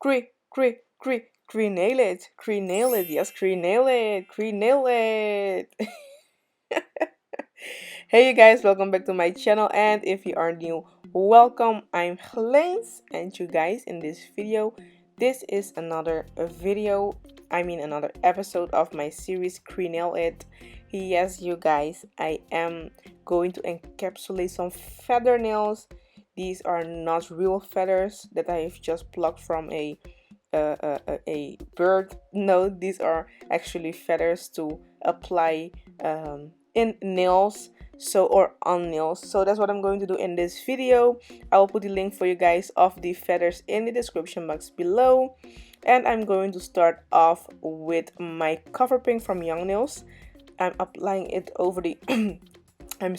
CRE-NAIL IT, CRE-NAIL IT, yes, CRE-NAIL IT, CRE-NAIL IT. Hey you guys, welcome back to my channel, and if you are new, welcome. I'm Helens, and you guys, in this video, this is another another episode of my series CRE-NAIL IT. Yes, you guys, I am going to encapsulate some feather nails. These are not real feathers that I've just plucked from a bird. No, these are actually feathers to apply in nails, or on nails. So that's what I'm going to do in this video. I will put the link for you guys of the feathers in the description box below, and I'm going to start off with my Coffin Pink from Young Nails. I'm applying it over the I'm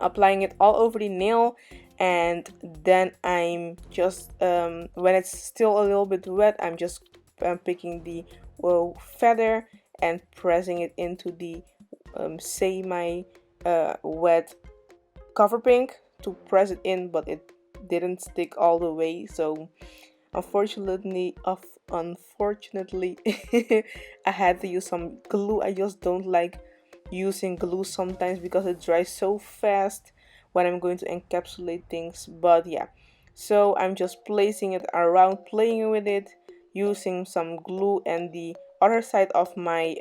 applying it all over the nail, and then I'm just when it's still a little bit wet, I'm just picking the feather and pressing it into the semi wet Coffin Pink to press it in, but it didn't stick all the way, so unfortunately I had to use some glue. I just don't like using glue sometimes because it dries so fast when I'm going to encapsulate things. But yeah, so I'm just placing it around, playing with it, using some glue and the other side of my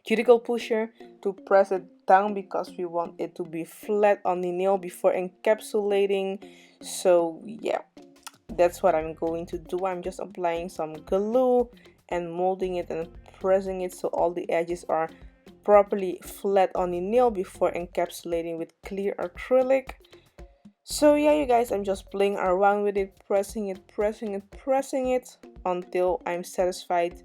cuticle pusher to press it down because we want it to be flat on the nail before encapsulating. So yeah, that's what I'm going to do. I'm just applying some glue and molding it and pressing it so all the edges are properly flat on the nail before encapsulating with clear acrylic. So yeah, you guys, I'm just playing around with it, pressing it until I'm satisfied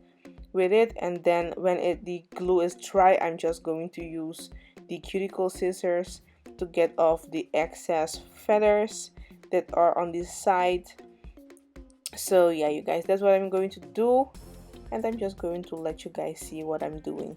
with it. And then when the glue is dry, I'm just going to use the cuticle scissors to get off the excess feathers that are on this side. So yeah, you guys, that's what I'm going to do, and I'm just going to let you guys see what I'm doing.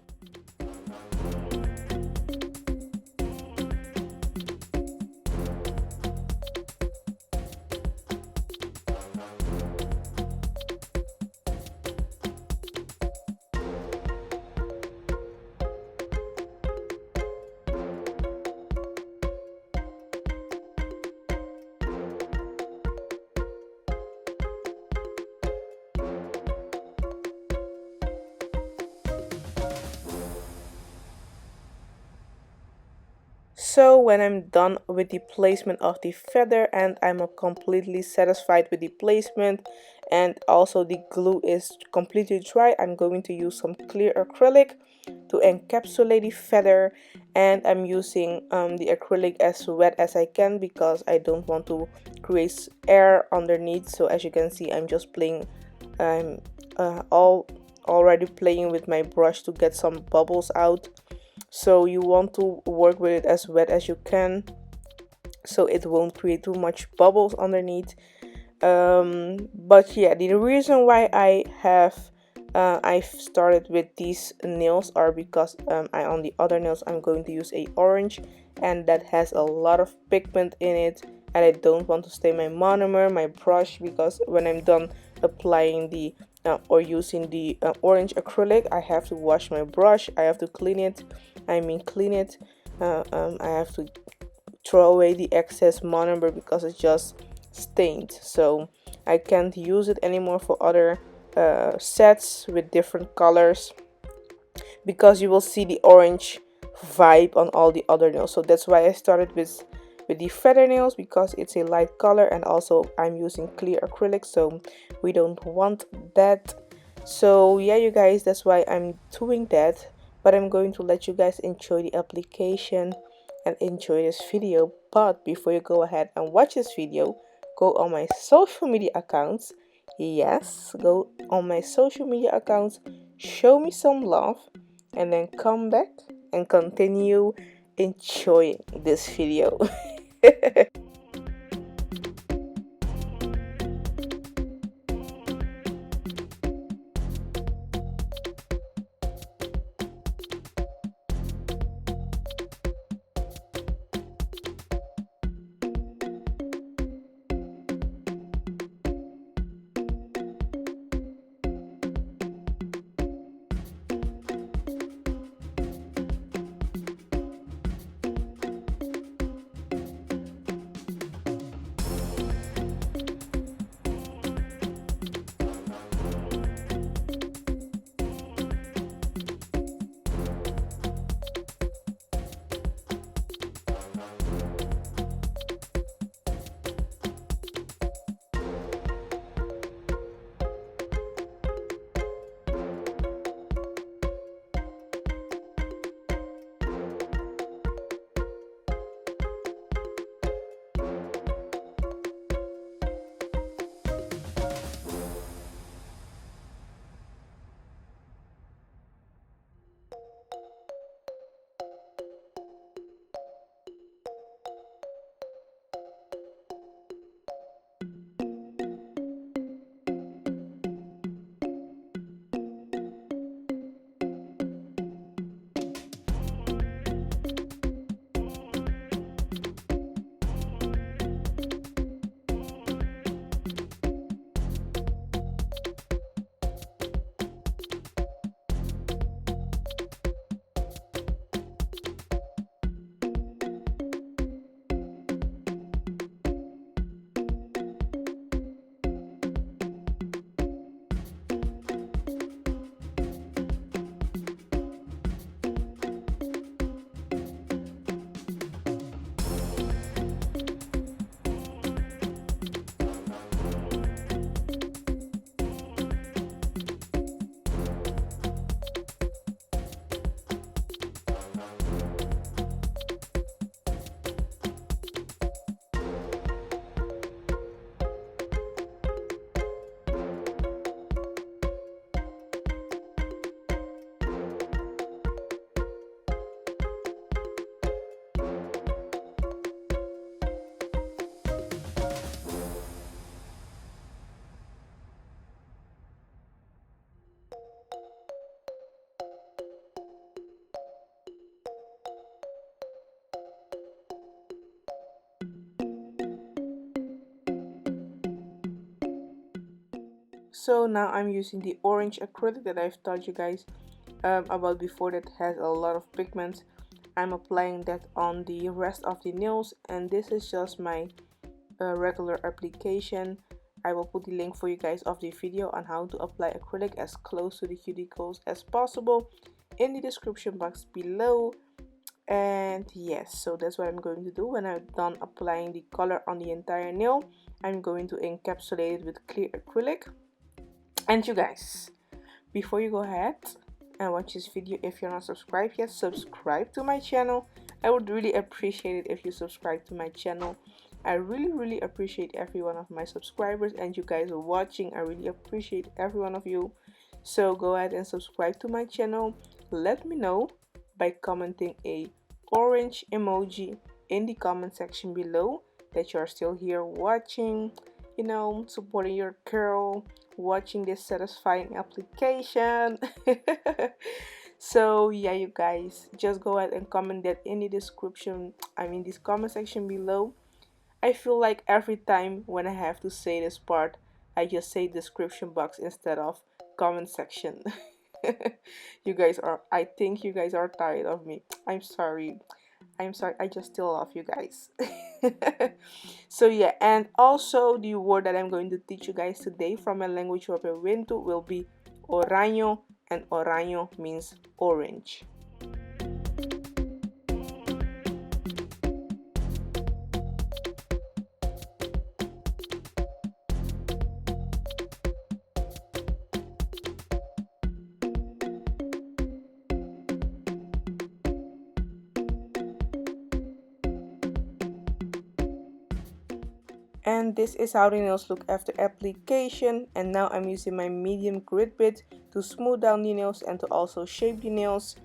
So when I'm done with the placement of the feather and I'm completely satisfied with the placement and also the glue is completely dry, I'm going to use some clear acrylic to encapsulate the feather, and I'm using the acrylic as wet as I can because I don't want to create air underneath. So as you can see, I'm just playing, I'm already playing with my brush to get some bubbles out. So you want to work with it as wet as you can so it won't create too much bubbles underneath. But yeah, the reason why I've started with these nails are because on the other nails I'm going to use a orange, and that has a lot of pigment in it, and I don't want to stain my monomer, my brush, because when I'm done applying the or using the orange acrylic, I have to wash my brush, I have to clean it. I have to throw away the excess monomer because it's just stained, so I can't use it anymore for other sets with different colors because you will see the orange vibe on all the other nails. So that's why I started with the feather nails, because it's a light color, and also I'm using clear acrylic, so we don't want that. So yeah, you guys, that's why I'm doing that. But I'm going to let you guys enjoy the application and enjoy this video. But before you go ahead and watch this video, go on my social media accounts. Yes, go on my social media accounts, show me some love, and then come back and continue enjoying this video. So now I'm using the orange acrylic that I've taught you guys about before, that has a lot of pigment. I'm applying that on the rest of the nails, and this is just my regular application. I will put the link for you guys of the video on how to apply acrylic as close to the cuticles as possible in the description box below. And yes, so that's what I'm going to do. When I'm done applying the color on the entire nail, I'm going to encapsulate it with clear acrylic. And you guys, before you go ahead and watch this video, if you're not subscribed yet, subscribe to my channel. I would really appreciate it if you subscribe to my channel. I really appreciate every one of my subscribers, and you guys are watching. I really appreciate every one of you. So go ahead and subscribe to my channel. Let me know by commenting a orange emoji in the comment section below that you're still here watching, you know, supporting your girl, watching this satisfying application. So yeah, you guys, just go ahead and comment that in the description, this comment section below. I feel like every time when I have to say this part, I just say description box instead of comment section. I think you guys are tired of me. I'm sorry, I just still love you guys. So yeah, and also the word that I'm going to teach you guys today from a language of Ubuntu will be oranho, and oranho means orange. And this is how the nails look after application. And now I'm using my medium grit bit to smooth down the nails and to also shape the nails.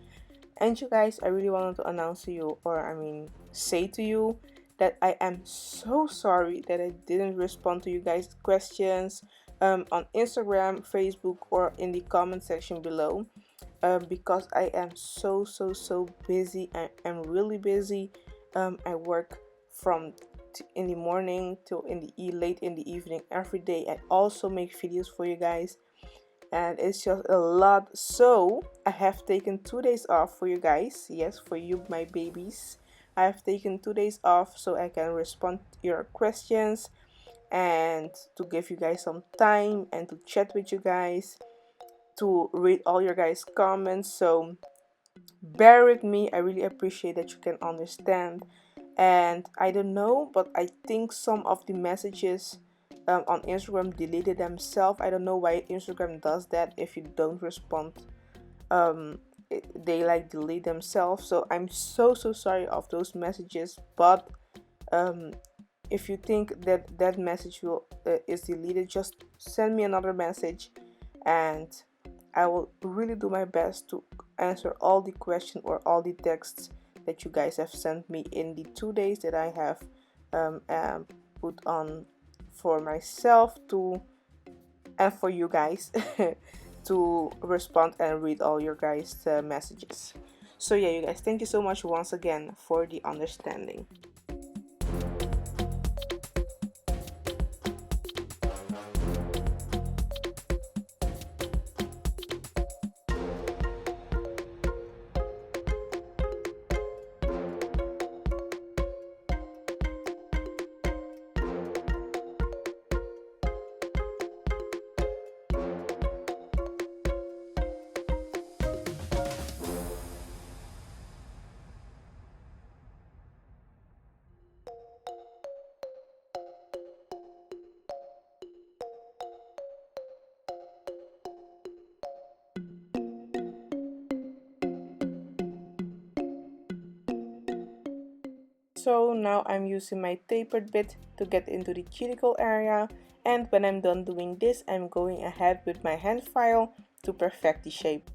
And you guys, I really wanted to announce to you, or say to you, that I am so sorry that I didn't respond to you guys' questions on Instagram, Facebook, or in the comment section below, because I am so busy. I am really busy. I work from in the morning till late in the evening every day. I also make videos for you guys, and it's just a lot. So I have taken 2 days off for you guys. Yes, for you, my babies. I have taken 2 days off so I can respond to your questions and to give you guys some time and to chat with you guys, to read all your guys' comments. So bear with me. I really appreciate that you can understand. And I don't know, but I think some of the messages on Instagram deleted themselves. I don't know why Instagram does that. If you don't respond, they like delete themselves. So I'm so sorry of those messages. But if you think that that message is deleted, just send me another message, and I will really do my best to answer all the questions or all the texts that you guys have sent me in the 2 days that I have put on for myself to, and for you guys to respond and read all your guys' messages. So yeah, you guys, thank you so much once again for the understanding. So now I'm using my tapered bit to get into the cuticle area, and when I'm done doing this, I'm going ahead with my hand file to perfect the shape.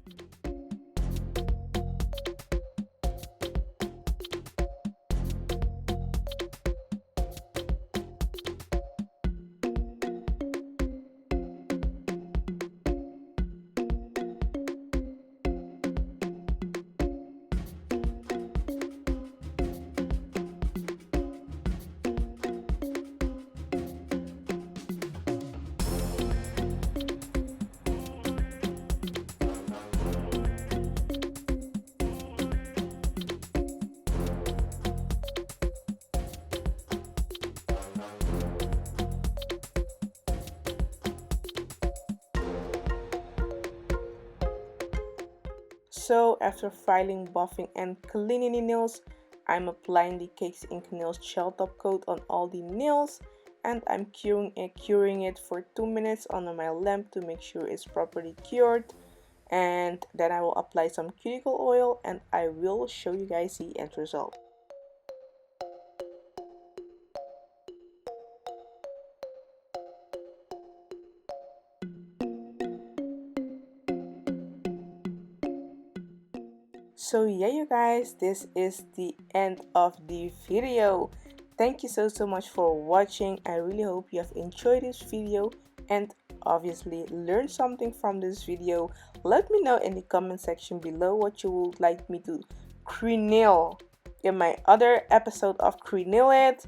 So after filing, buffing and cleaning the nails, I'm applying the Cakes Ink Nails Gel Top Coat on all the nails, and I'm curing it for 2 minutes under my lamp to make sure it's properly cured. And then I will apply some cuticle oil and I will show you guys the end result. So yeah, you guys, this is the end of the video. Thank you so much for watching. I really hope you have enjoyed this video and obviously learned something from this video. Let me know in the comment section below what you would like me to CRE-NAIL in my other episode of CRE-NAIL IT.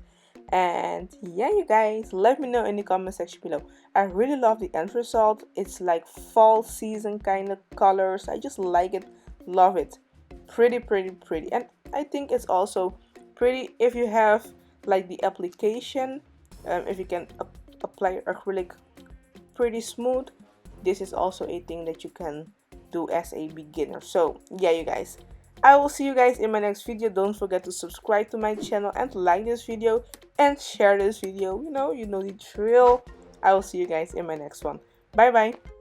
And yeah, you guys, let me know in the comment section below. I really love the end result. It's like fall season kind of colors. I just like it, love it. Pretty, and I think it's also pretty if you have like the application, if you can apply acrylic pretty smooth. This is also a thing that you can do as a beginner. So yeah, you guys, I will see you guys in my next video. Don't forget to subscribe to my channel and like this video and share this video. You know the drill. I will see you guys in my next one. Bye bye.